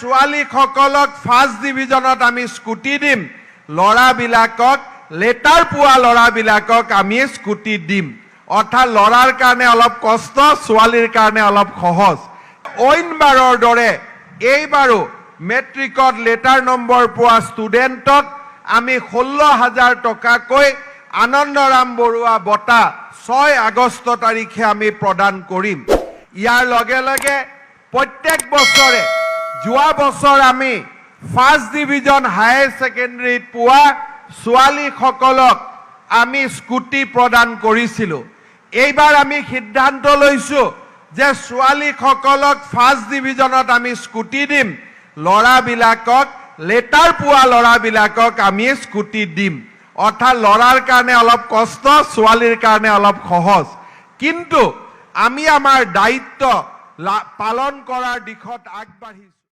ছোৱালীসকলক ফাৰ্ষ্ট ডিভিজনত আমি স্কুটি দিম, ল'ৰাবিলাকক লেটাৰ পোৱা ল'ৰাবিলাকক আমি স্কুটি দিম। অৰ্থাৎ ল'ৰাৰ কাৰণে অলপ কষ্ট, ছোৱালীৰ কাৰণে অলপ সহজ। অইনবাৰৰ দৰে এইবাৰো মেট্ৰিকত লেটাৰ নম্বৰ পোৱা ষ্টুডেণ্টক আমি 16,000 টকাকৈ আনন্দৰাম বৰুৱা বঁটা 6 আগষ্ট তাৰিখে আমি প্ৰদান কৰিম। ইয়াৰ লগে লগে প্ৰত্যেক বছৰে যোৱা বছৰ আমি ফাৰ্ষ্ট ডিভিজন হায়াৰ ছেকেণ্ডেৰীত পোৱা ছোৱালীসকলক আমি স্কুটি প্ৰদান কৰিছিলোঁ। এইবাৰ আমি সিদ্ধান্ত লৈছোঁ যে ছোৱালীসকলক ফাৰ্ষ্ট ডিভিজনত আমি স্কুটি দিম, ল'ৰাবিলাকক লেটাৰ পোৱা ল'ৰাবিলাকক আমি স্কুটি দিম। অৰ্থাৎ ল'ৰাৰ কাৰণে অলপ কষ্ট, ছোৱালীৰ কাৰণে অলপ সহজ। কিন্তু আমি আমাৰ দায়িত্ব পালন কৰাৰ দিশত আগবাঢ়িছোঁ।